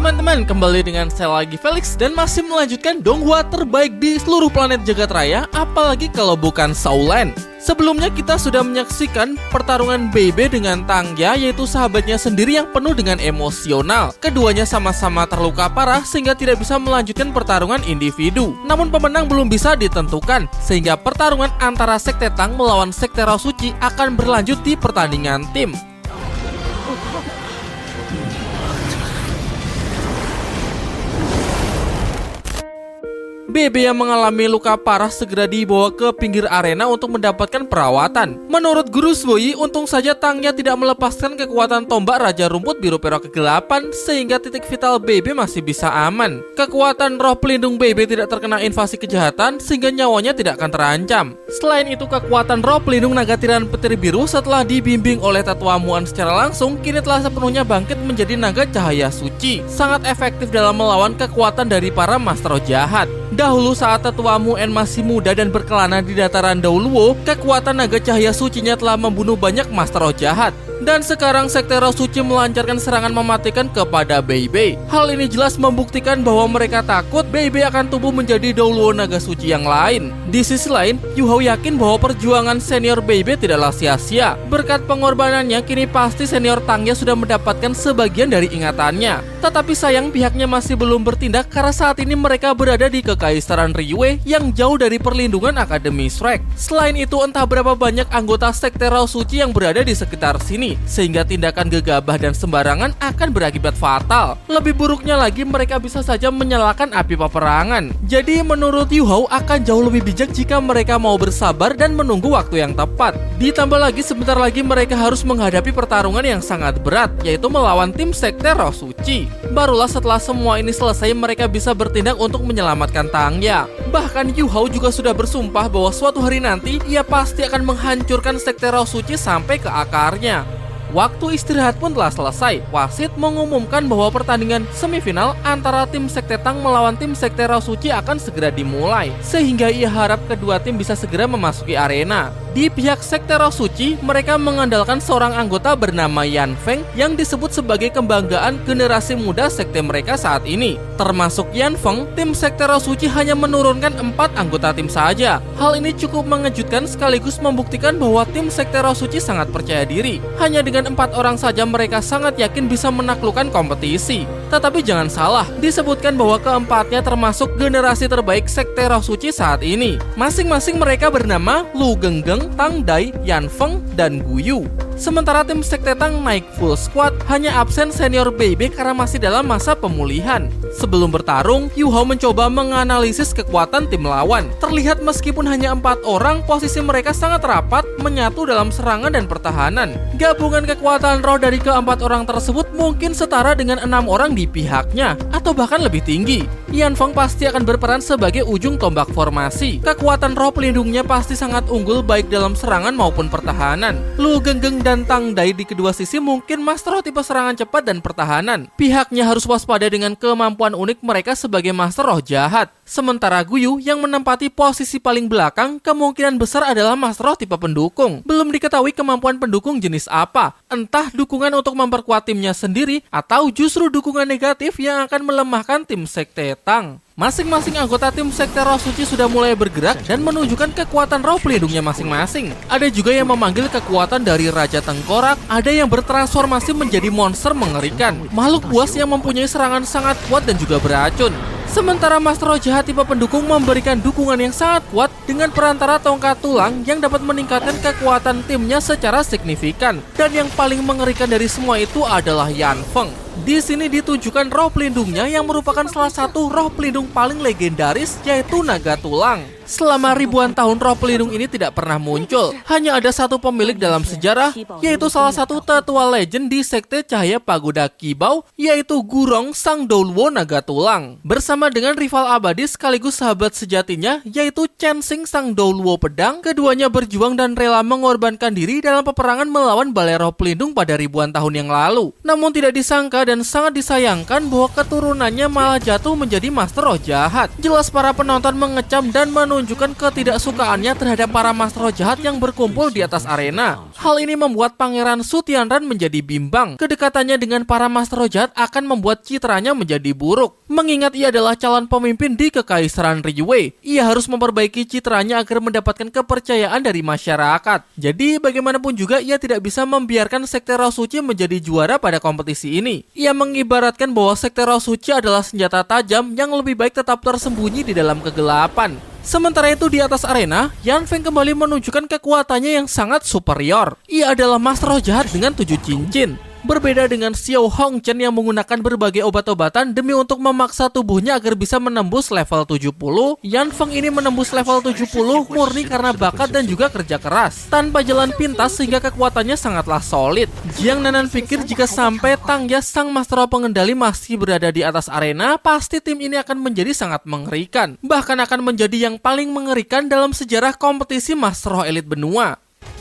teman-teman, kembali dengan saya lagi Felix dan masih melanjutkan Donghua terbaik di seluruh planet jagat raya, apalagi kalau bukan Saulan. Sebelumnya kita sudah menyaksikan pertarungan BB dengan Tangya, yaitu sahabatnya sendiri yang penuh dengan emosional. Keduanya sama-sama terluka parah sehingga tidak bisa melanjutkan pertarungan individu. Namun pemenang belum bisa ditentukan, sehingga pertarungan antara Sekte Tang melawan Sekte Roh Suci akan berlanjut di pertandingan tim. BB yang mengalami luka parah segera dibawa ke pinggir arena untuk mendapatkan perawatan. Menurut Guru Zhuoyi, untung saja Tangya tidak melepaskan kekuatan tombak Raja Rumput Biru Perak ke-8 sehingga titik vital BB masih bisa aman. Kekuatan roh pelindung BB tidak terkena invasi kejahatan sehingga nyawanya tidak akan terancam. Selain itu, kekuatan roh pelindung naga tiran petir biru setelah dibimbing oleh Tetua Muan secara langsung kini telah sepenuhnya bangkit menjadi naga cahaya suci. Sangat efektif dalam melawan kekuatan dari para master roh jahat. Dahulu saat Tetua Muan masih muda dan berkelana di dataran Dauluo, kekuatan naga cahaya sucinya telah membunuh banyak master roh jahat. Dan sekarang Sekte Roh Suci melancarkan serangan mematikan kepada BB. Hal ini jelas membuktikan bahwa mereka takut BB akan tumbuh menjadi Dauluo naga suci yang lain. Di sisi lain, Yu Hao yakin bahwa perjuangan senior BB tidaklah sia-sia. Berkat pengorbanannya, kini pasti senior Tangya sudah mendapatkan sebagian dari ingatannya. Tetapi sayang pihaknya masih belum bertindak karena saat ini mereka berada di Kekaisaran Liyue yang jauh dari perlindungan Akademi Shrek. Selain itu, entah berapa banyak anggota Sekte Roh Suci yang berada di sekitar sini, sehingga tindakan gegabah dan sembarangan akan berakibat fatal. Lebih buruknya lagi, mereka bisa saja menyalakan api peperangan. Jadi menurut Yu Hao akan jauh lebih bijak jika mereka mau bersabar dan menunggu waktu yang tepat. Ditambah lagi sebentar lagi mereka harus menghadapi pertarungan yang sangat berat, yaitu melawan tim Sekte Roh Suci. Barulah setelah semua ini selesai mereka bisa bertindak untuk menyelamatkan Tangya. Bahkan Yu Hao juga sudah bersumpah bahwa suatu hari nanti ia pasti akan menghancurkan Sekte Roh Suci sampai ke akarnya. Waktu istirahat pun telah selesai. Wasit mengumumkan bahwa pertandingan semifinal antara tim Sekte Tang melawan tim Sekte Roh Suci akan segera dimulai, sehingga ia harap kedua tim bisa segera memasuki arena. Di pihak Sekte Roh Suci, mereka mengandalkan seorang anggota bernama Yan Feng yang disebut sebagai kebanggaan generasi muda sekte mereka saat ini. Termasuk Yan Feng, tim Sekte Roh Suci hanya menurunkan 4 anggota tim saja. Hal ini cukup mengejutkan sekaligus membuktikan bahwa tim Sekte Roh Suci sangat percaya diri. Hanya dengan 4 orang saja mereka sangat yakin bisa menaklukkan kompetisi. Tetapi jangan salah, disebutkan bahwa keempatnya termasuk generasi terbaik Sekte Roh Suci saat ini. Masing-masing mereka bernama Lu Genggeng, Tang Dai, Yan Feng, dan Gu Yu. Sementara tim Sekte Tang naik full squad, hanya absen senior BB karena masih dalam masa pemulihan. Sebelum bertarung, Yu Hao mencoba menganalisis kekuatan tim lawan. Terlihat meskipun hanya 4 orang, posisi mereka sangat rapat, menyatu dalam serangan dan pertahanan. Gabungan kekuatan roh dari keempat orang tersebut mungkin setara dengan 6 orang di pihaknya, atau bahkan lebih tinggi. Yan Feng pasti akan berperan sebagai ujung tombak formasi. Kekuatan roh pelindungnya pasti sangat unggul baik dalam serangan maupun pertahanan. Lu Genggeng dan Tang Dai di kedua sisi mungkin master roh tipe serangan cepat dan pertahanan. Pihaknya harus waspada dengan kemampuan unik mereka sebagai master roh jahat. Sementara Gu Yu yang menempati posisi paling belakang kemungkinan besar adalah master roh tipe pendukung. Belum diketahui kemampuan pendukung jenis apa. Entah dukungan untuk memperkuat timnya sendiri atau justru dukungan negatif yang akan melemahkan tim Sekte Tang. Masing-masing anggota tim Sekte Roh Suci sudah mulai bergerak dan menunjukkan kekuatan roh pelindungnya masing-masing. Ada juga yang memanggil kekuatan dari Raja Tengkorak, ada yang bertransformasi menjadi monster mengerikan, makhluk buas yang mempunyai serangan sangat kuat dan juga beracun. Sementara Master Roh Jahat tipe pendukung memberikan dukungan yang sangat kuat dengan perantara tongkat tulang yang dapat meningkatkan kekuatan timnya secara signifikan. Dan yang paling mengerikan dari semua itu adalah Yan Feng. Di sini ditunjukkan roh pelindungnya yang merupakan salah satu roh pelindung paling legendaris, yaitu naga tulang. Selama ribuan tahun roh pelindung ini tidak pernah muncul. Hanya ada satu pemilik dalam sejarah, yaitu salah satu tetua legend di Sekte Cahaya Pagoda Kibau, yaitu Gurong Sang Dauluo Naga Tulang. Bersama dengan rival abadi sekaligus sahabat sejatinya, yaitu Chen Xing Sang Dauluo Pedang, keduanya berjuang dan rela mengorbankan diri dalam peperangan melawan balai roh pelindung pada ribuan tahun yang lalu. Namun tidak disangka dan sangat disayangkan bahwa keturunannya malah jatuh menjadi master roh jahat. Jelas para penonton mengecam dan menunjukkan menunjukkan ketidaksukaannya terhadap para master roh jahat yang berkumpul di atas arena. Hal ini membuat Pangeran Su Tianran menjadi bimbang. Kedekatannya dengan para master roh jahat akan membuat citranya menjadi buruk. Mengingat ia adalah calon pemimpin di Kekaisaran Liyue, ia harus memperbaiki citranya agar mendapatkan kepercayaan dari masyarakat. Jadi bagaimanapun juga ia tidak bisa membiarkan Sekte Roh Suci menjadi juara pada kompetisi ini. Ia mengibaratkan bahwa Sekte Roh Suci adalah senjata tajam yang lebih baik tetap tersembunyi di dalam kegelapan. Sementara itu di atas arena, Yan Feng kembali menunjukkan kekuatannya yang sangat superior. Ia adalah master roh jahat dengan 7 cincin. Berbeda dengan Xiao Hongchen yang menggunakan berbagai obat-obatan demi untuk memaksa tubuhnya agar bisa menembus level 70, Yan Feng ini menembus level 70 murni karena bakat dan juga kerja keras. Tanpa jalan pintas sehingga kekuatannya sangatlah solid. Jiang Nanan pikir jika sampai Tang Ya sang master roh pengendali masih berada di atas arena, pasti tim ini akan menjadi sangat mengerikan. Bahkan akan menjadi yang paling mengerikan dalam sejarah kompetisi master roh elit benua.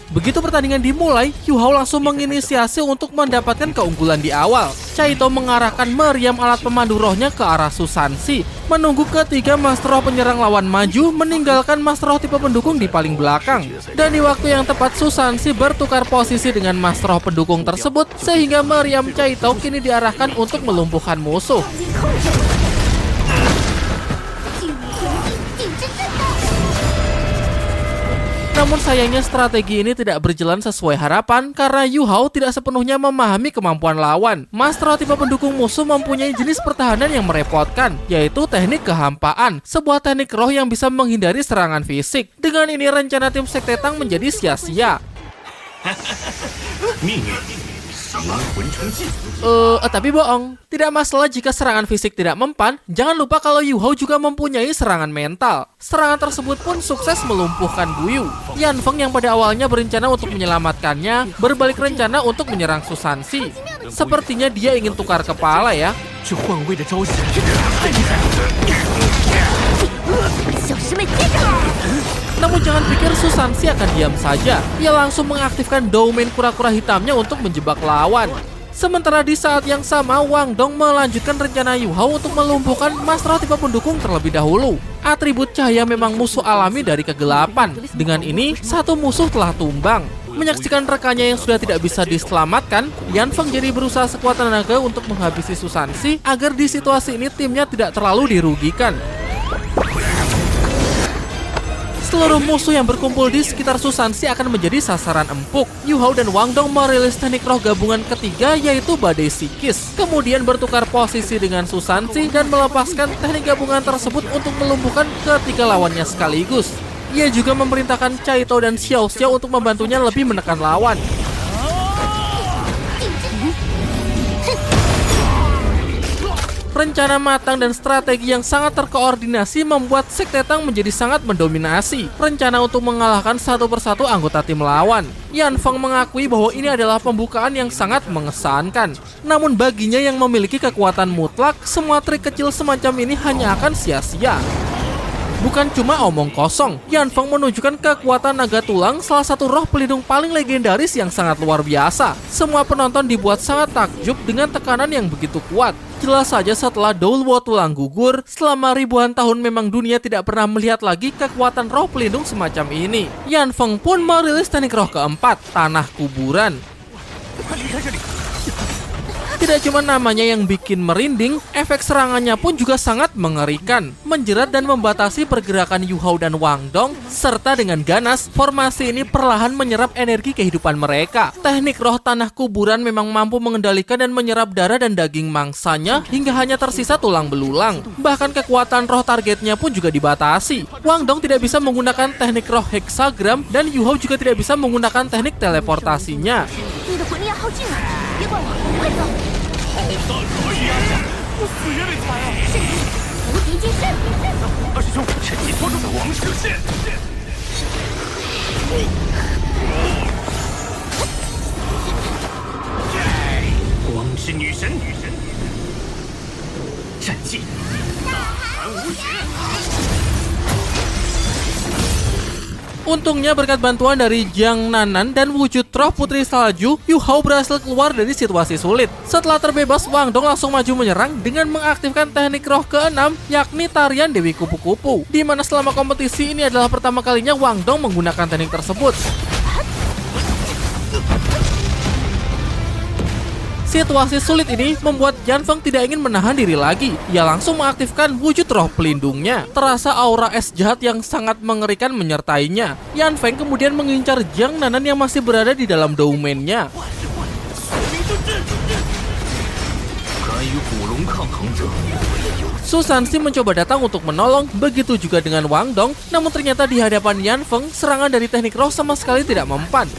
Begitu pertandingan dimulai, Yu Hao langsung menginisiasi untuk mendapatkan keunggulan di awal. Chaito mengarahkan meriam alat pemandu rohnya ke arah Susansi. Menunggu ketiga master roh penyerang lawan maju, meninggalkan master roh tipe pendukung di paling belakang. Dan di waktu yang tepat, Susansi bertukar posisi dengan master roh pendukung tersebut, sehingga meriam Chaito kini diarahkan untuk melumpuhkan musuh. Namun sayangnya strategi ini tidak berjalan sesuai harapan karena Yu Hao tidak sepenuhnya memahami kemampuan lawan. Master roh tipe pendukung musuh mempunyai jenis pertahanan yang merepotkan, yaitu teknik kehampaan, sebuah teknik roh yang bisa menghindari serangan fisik. Dengan ini rencana tim Sekte Tang menjadi sia-sia. Tapi bohong. Tidak masalah jika serangan fisik tidak mempan, jangan lupa kalau Yu Hao juga mempunyai serangan mental. Serangan tersebut pun sukses melumpuhkan Buyu. Yan Feng yang pada awalnya berencana untuk menyelamatkannya, berbalik rencana untuk menyerang Susansi. Sepertinya dia ingin tukar kepala ya. Namun jangan pikir Susansi akan diam saja. Ia langsung mengaktifkan domain kura-kura hitamnya untuk menjebak lawan. Sementara di saat yang sama, Wang Dong melanjutkan rencana Yu Hao untuk melumpuhkan master roh tipe pendukung terlebih dahulu. Atribut cahaya memang musuh alami dari kegelapan. Dengan ini, satu musuh telah tumbang. Menyaksikan rekannya yang sudah tidak bisa diselamatkan, Yan Feng jadi berusaha sekuat tenaga untuk menghabisi Susansi agar di situasi ini timnya tidak terlalu dirugikan. Seluruh musuh yang berkumpul di sekitar Susansi akan menjadi sasaran empuk. Yu Hao dan Wang Dong merilis teknik roh gabungan ketiga, yaitu Badai Psikis. Kemudian bertukar posisi dengan Susansi dan melepaskan teknik gabungan tersebut untuk melumpuhkan ketiga lawannya sekaligus. Ia juga memerintahkan Chaito dan Xiao Xiao untuk membantunya lebih menekan lawan. Rencana matang dan strategi yang sangat terkoordinasi membuat Sekte Tang menjadi sangat mendominasi. Rencana untuk mengalahkan satu persatu anggota tim lawan. Yan Feng mengakui bahwa ini adalah pembukaan yang sangat mengesankan. Namun baginya yang memiliki kekuatan mutlak, semua trik kecil semacam ini hanya akan sia-sia. Bukan cuma omong kosong, Yan Feng menunjukkan kekuatan naga tulang, salah satu roh pelindung paling legendaris yang sangat luar biasa. Semua penonton dibuat sangat takjub dengan tekanan yang begitu kuat. Jelas saja setelah Doulwo tulang gugur, selama ribuan tahun memang dunia tidak pernah melihat lagi kekuatan roh pelindung semacam ini. Yan Feng pun merilis teknik roh keempat, Tanah Kuburan. Tidak cuma namanya yang bikin merinding, efek serangannya pun juga sangat mengerikan, menjerat dan membatasi pergerakan Yu Hao dan Wang Dong, serta dengan ganas, formasi ini perlahan menyerap energi kehidupan mereka. Teknik roh Tanah Kuburan memang mampu mengendalikan dan menyerap darah dan daging mangsanya hingga hanya tersisa tulang belulang. Bahkan kekuatan roh targetnya pun juga dibatasi. Wang Dong tidak bisa menggunakan teknik roh heksagram dan Yu Hao juga tidak bisa menggunakan teknik teleportasinya. Untungnya berkat bantuan dari Jiang Nanan dan wujud roh Putri Salju, Yu Hao berhasil keluar dari situasi sulit. Setelah terbebas, Wang Dong langsung maju menyerang dengan mengaktifkan teknik roh ke-6, yakni tarian Dewi Kupu-Kupu. Di mana selama kompetisi ini adalah pertama kalinya Wang Dong menggunakan teknik tersebut. Situasi sulit ini membuat Yan Feng tidak ingin menahan diri lagi. Ia langsung mengaktifkan wujud roh pelindungnya. Terasa aura es jahat yang sangat mengerikan menyertainya. Yan Feng kemudian mengincar Jiang Nanan yang masih berada di dalam domainnya. Su Sanxi mencoba datang untuk menolong, begitu juga dengan Wang Dong. Namun ternyata di hadapan Yan Feng, serangan dari teknik roh sama sekali tidak mempan.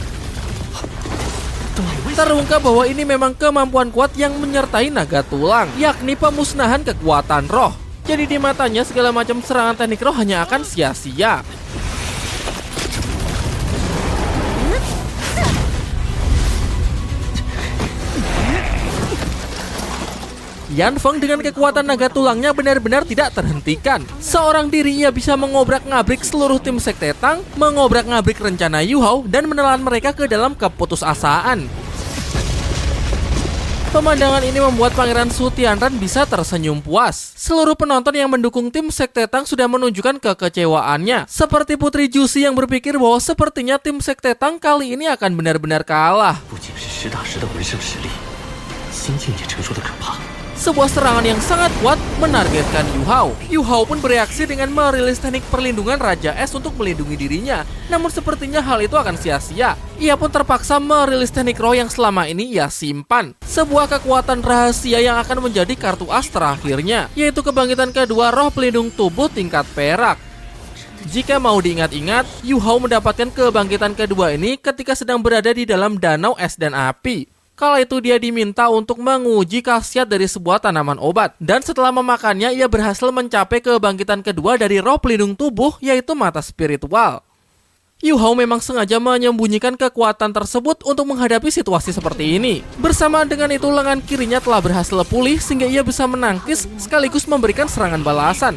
Terungkap bahwa ini memang kemampuan kuat yang menyertai naga tulang, yakni pemusnahan kekuatan roh. Jadi di matanya segala macam serangan teknik roh hanya akan sia-sia. Yan Feng dengan kekuatan naga tulangnya benar-benar tidak terhentikan. Seorang diri ia bisa mengobrak-ngabrik seluruh tim Sekte Tang, mengobrak-ngabrik rencana Yu Hao, dan menelan mereka ke dalam keputusasaan. Pemandangan ini membuat Pangeran Su Tianran bisa tersenyum puas. Seluruh penonton yang mendukung tim Sekte Tang sudah menunjukkan kekecewaannya. Seperti Putri Jusi yang berpikir bahwa sepertinya tim Sekte Tang kali ini akan benar-benar kalah. Sebuah serangan yang sangat kuat menargetkan Yu Hao. Yu Hao pun bereaksi dengan merilis teknik perlindungan Raja Es untuk melindungi dirinya. Namun sepertinya hal itu akan sia-sia. Ia pun terpaksa merilis teknik roh yang selama ini ia simpan. Sebuah kekuatan rahasia yang akan menjadi kartu as terakhirnya, yaitu kebangkitan kedua roh pelindung tubuh tingkat perak. Jika mau diingat-ingat, Yu Hao mendapatkan kebangkitan kedua ini ketika sedang berada di dalam danau es dan api. Kala itu dia diminta untuk menguji khasiat dari sebuah tanaman obat. Dan setelah memakannya, ia berhasil mencapai kebangkitan kedua dari roh pelindung tubuh, yaitu mata spiritual. Yu Hao memang sengaja menyembunyikan kekuatan tersebut untuk menghadapi situasi seperti ini. Bersamaan dengan itu, lengan kirinya telah berhasil pulih sehingga ia bisa menangkis sekaligus memberikan serangan balasan.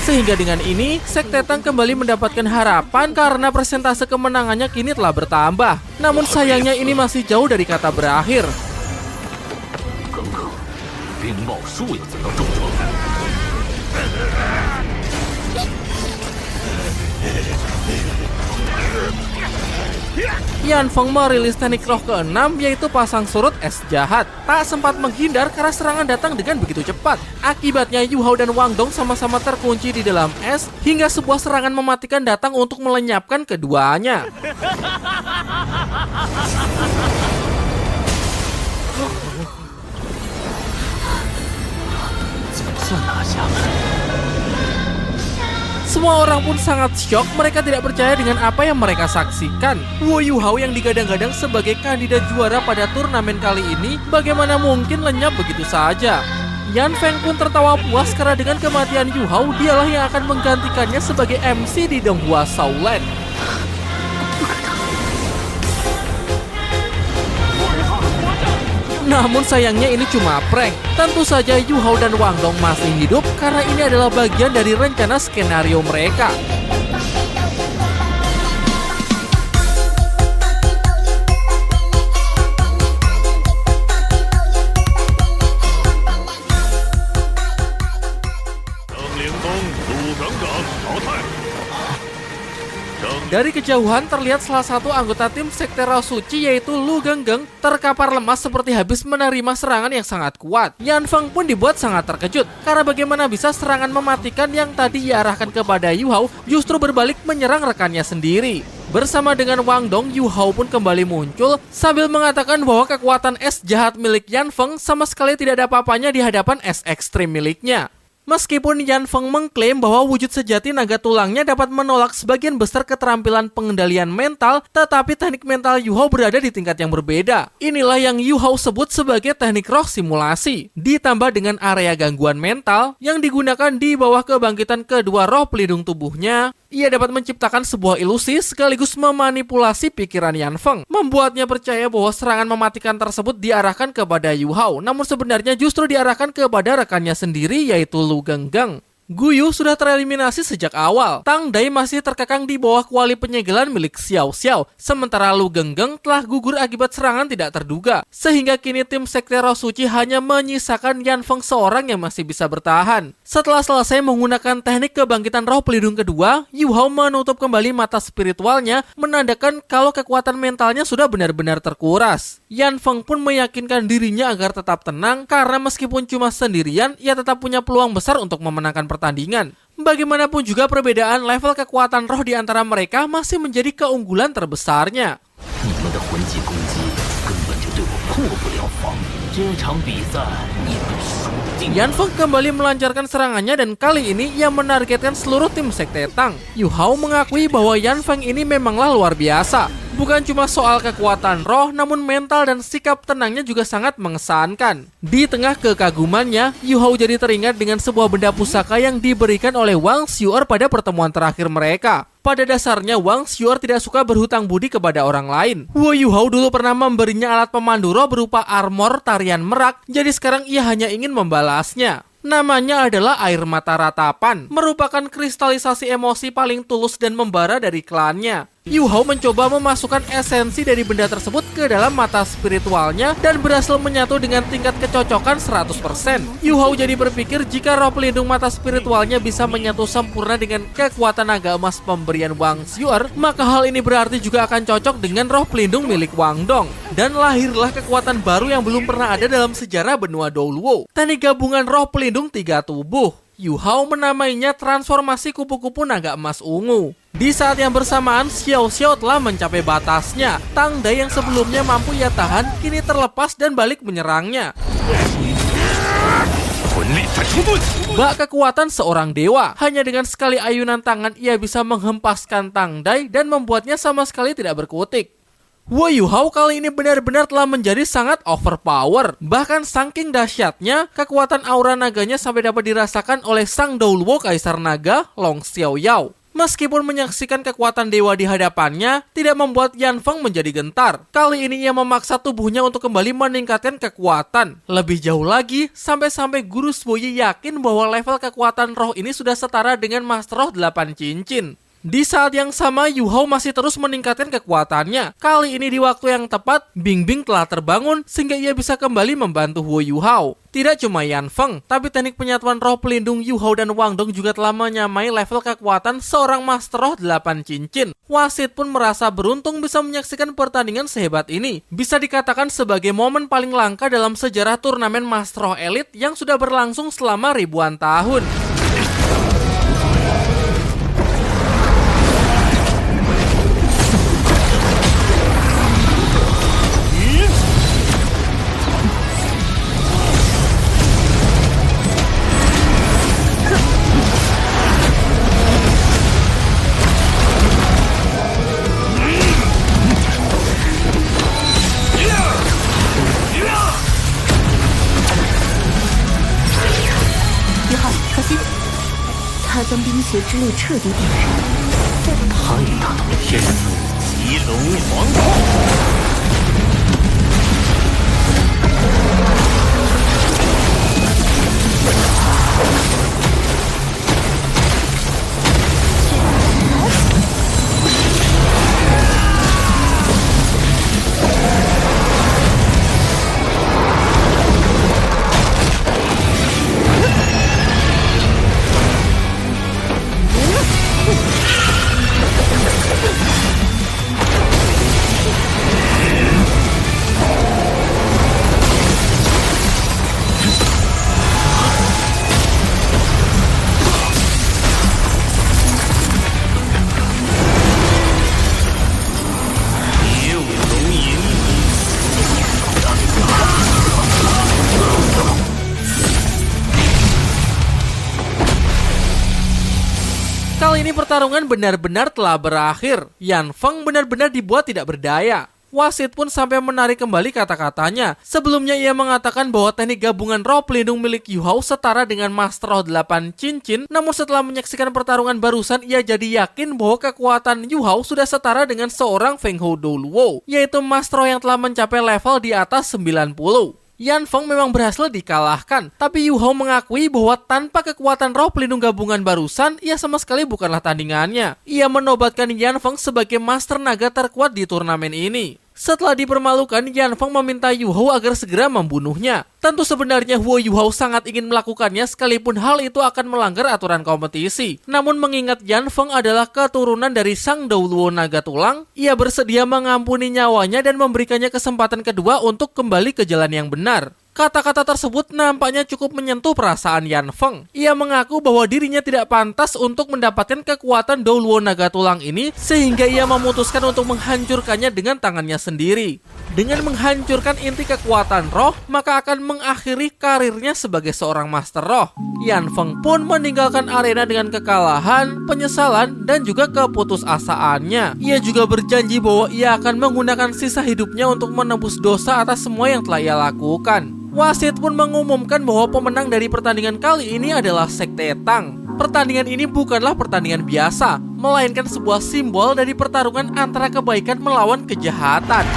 Sehingga dengan ini, Sekte Tang kembali mendapatkan harapan karena persentase kemenangannya kini telah bertambah. Namun sayangnya ini masih jauh dari kata berakhir. Yan Feng merilis teknik roh ke-6, yaitu pasang surut es jahat. Tak sempat menghindar karena serangan datang dengan begitu cepat. Akibatnya Yu Hao dan Wang Dong sama-sama terkunci di dalam es, hingga sebuah serangan mematikan datang untuk melenyapkan keduanya. Semua orang pun sangat syok, mereka tidak percaya dengan apa yang mereka saksikan. Wu Yu Hao yang digadang-gadang sebagai kandidat juara pada turnamen kali ini, bagaimana mungkin lenyap begitu saja? Yan Feng pun tertawa puas karena dengan kematian Yu Hao, dialah yang akan menggantikannya sebagai MC di Donghua Shaolan. Namun sayangnya ini cuma prank. Tentu saja Yu Hao dan Wang Dong masih hidup karena ini adalah bagian dari rencana skenario mereka. Dari kejauhan terlihat salah satu anggota tim Sekte Roh Suci yaitu Lu Genggeng terkapar lemas seperti habis menerima serangan yang sangat kuat. Yan Feng pun dibuat sangat terkejut karena bagaimana bisa serangan mematikan yang tadi diarahkan kepada Yu Hao justru berbalik menyerang rekannya sendiri. Bersama dengan Wang Dong, Yu Hao pun kembali muncul sambil mengatakan bahwa kekuatan es jahat milik Yan Feng sama sekali tidak ada apa-apanya di hadapan es ekstrim miliknya. Meskipun Yan Feng mengklaim bahwa wujud sejati naga tulangnya dapat menolak sebagian besar keterampilan pengendalian mental, tetapi teknik mental Yu Hao berada di tingkat yang berbeda. Inilah yang Yu Hao sebut sebagai teknik roh simulasi, ditambah dengan area gangguan mental yang digunakan di bawah kebangkitan kedua roh pelindung tubuhnya. Ia dapat menciptakan sebuah ilusi sekaligus memanipulasi pikiran Yan Feng, membuatnya percaya bahwa serangan mematikan tersebut diarahkan kepada Yu Hao, namun sebenarnya justru diarahkan kepada rekannya sendiri yaitu Lu Genggeng. Guyu sudah tereliminasi sejak awal. Tang Dai masih terkekang di bawah kuali penyegelan milik Xiao Xiao, sementara Lu Genggeng telah gugur akibat serangan tidak terduga. Sehingga kini tim Sekte Roh Suci hanya menyisakan Yan Feng seorang yang masih bisa bertahan. Setelah selesai menggunakan teknik kebangkitan roh pelindung kedua, Yu Hao menutup kembali mata spiritualnya, menandakan kalau kekuatan mentalnya sudah benar-benar terkuras. Yan Feng pun meyakinkan dirinya agar tetap tenang, karena meskipun cuma sendirian, ia tetap punya peluang besar untuk memenangkan pertandingan. Bagaimanapun juga perbedaan level kekuatan roh di antara mereka masih menjadi keunggulan terbesarnya. Yan Feng kembali melancarkan serangannya dan kali ini ia menargetkan seluruh tim Sekte Tang. Yu Hao mengakui bahwa Yan Feng ini memanglah luar biasa. Bukan cuma soal kekuatan roh, namun mental dan sikap tenangnya juga sangat mengesankan. Di tengah kekagumannya, Yu Hao jadi teringat dengan sebuah benda pusaka yang diberikan oleh Wang Xiu'er pada pertemuan terakhir mereka. Pada dasarnya, Wang Xiu'er tidak suka berhutang budi kepada orang lain. Yu Hao dulu pernah memberinya alat pemandu roh berupa armor tarian merak, jadi sekarang ia hanya ingin membalasnya. Namanya adalah air mata ratapan, merupakan kristalisasi emosi paling tulus dan membara dari klannya. Yu Hao mencoba memasukkan esensi dari benda tersebut ke dalam mata spiritualnya dan berhasil menyatu dengan tingkat kecocokan 100%. Yu Hao jadi berpikir jika roh pelindung mata spiritualnya bisa menyatu sempurna dengan kekuatan naga emas pemberian Wang Xiu'er, maka hal ini berarti juga akan cocok dengan roh pelindung milik Wang Dong. Dan lahirlah kekuatan baru yang belum pernah ada dalam sejarah benua Douluo, teknik gabungan roh pelindung 3 tubuh. Yu Hao menamainya transformasi kupu-kupu naga emas ungu. Di saat yang bersamaan, Xiao Xiao telah mencapai batasnya. Tang Dai yang sebelumnya mampu ia tahan, kini terlepas dan balik menyerangnya. Bak kekuatan seorang dewa. Hanya dengan sekali ayunan tangan ia bisa menghempaskan Tang Dai dan membuatnya sama sekali tidak berkutik. Yu Hao kali ini benar-benar telah menjadi sangat overpower. Bahkan saking dahsyatnya, kekuatan aura naganya sampai dapat dirasakan oleh sang Douluo Kaisar Naga, Long Xiaoyao. Meskipun menyaksikan kekuatan dewa di hadapannya, tidak membuat Yan Feng menjadi gentar. Kali ini ia memaksa tubuhnya untuk kembali meningkatkan kekuatan. Lebih jauh lagi, sampai-sampai Guru Zhuoyi yakin bahwa level kekuatan roh ini sudah setara dengan Master Roh 8 Cincin. Di saat yang sama, Yu Hao masih terus meningkatkan kekuatannya. Kali ini di waktu yang tepat, Bing Bing telah terbangun sehingga ia bisa kembali membantu Yu Hao. Tidak cuma Yan Feng, tapi teknik penyatuan roh pelindung Yu Hao dan Wang Dong juga telah menyamai level kekuatan seorang Master Roh 8 Cincin. Wasit pun merasa beruntung bisa menyaksikan pertandingan sehebat ini. Bisa dikatakan sebagai momen paling langka dalam sejarah turnamen Master Roh Elite yang sudah berlangsung selama ribuan tahun.将冰雪之路彻底点燃，太大的天赋，极龙皇炮。Kali ini pertarungan benar-benar telah berakhir. Yan Feng benar-benar dibuat tidak berdaya. Wasit pun sampai menarik kembali kata-katanya. Sebelumnya ia mengatakan bahwa teknik gabungan roh pelindung milik Yu Hao setara dengan Master Roh 8 cincin. Namun setelah menyaksikan pertarungan barusan, ia jadi yakin bahwa kekuatan Yu Hao sudah setara dengan seorang Feng Hou Doluo, yaitu Master Roh yang telah mencapai level di atas 90. Yan Feng memang berhasil dikalahkan, tapi Yu Hao mengakui bahwa tanpa kekuatan roh pelindung gabungan barusan, ia sama sekali bukanlah tandingannya. Ia menobatkan Yan Feng sebagai master naga terkuat di turnamen ini. Setelah dipermalukan, Yan Feng meminta Yu Hao agar segera membunuhnya. Tentu sebenarnya Huo Yu Hao sangat ingin melakukannya sekalipun hal itu akan melanggar aturan kompetisi. Namun mengingat Yan Feng adalah keturunan dari Sang Doluo Naga Tulang, ia bersedia mengampuni nyawanya dan memberikannya kesempatan kedua untuk kembali ke jalan yang benar. Kata-kata tersebut nampaknya cukup menyentuh perasaan Yan Feng. Ia mengaku bahwa dirinya tidak pantas untuk mendapatkan kekuatan Doluo Naga Tulang ini, sehingga ia memutuskan untuk menghancurkannya dengan tangannya sendiri. Dengan menghancurkan inti kekuatan roh, maka akan mengakhiri karirnya sebagai seorang master roh. Yan Feng pun meninggalkan arena dengan kekalahan, penyesalan, dan juga keputusasaannya. Ia juga berjanji bahwa ia akan menggunakan sisa hidupnya untuk menebus dosa atas semua yang telah ia lakukan. Wasit pun mengumumkan bahwa pemenang dari pertandingan kali ini adalah Sekte Tang. Pertandingan ini bukanlah pertandingan biasa, melainkan sebuah simbol dari pertarungan antara kebaikan melawan kejahatan.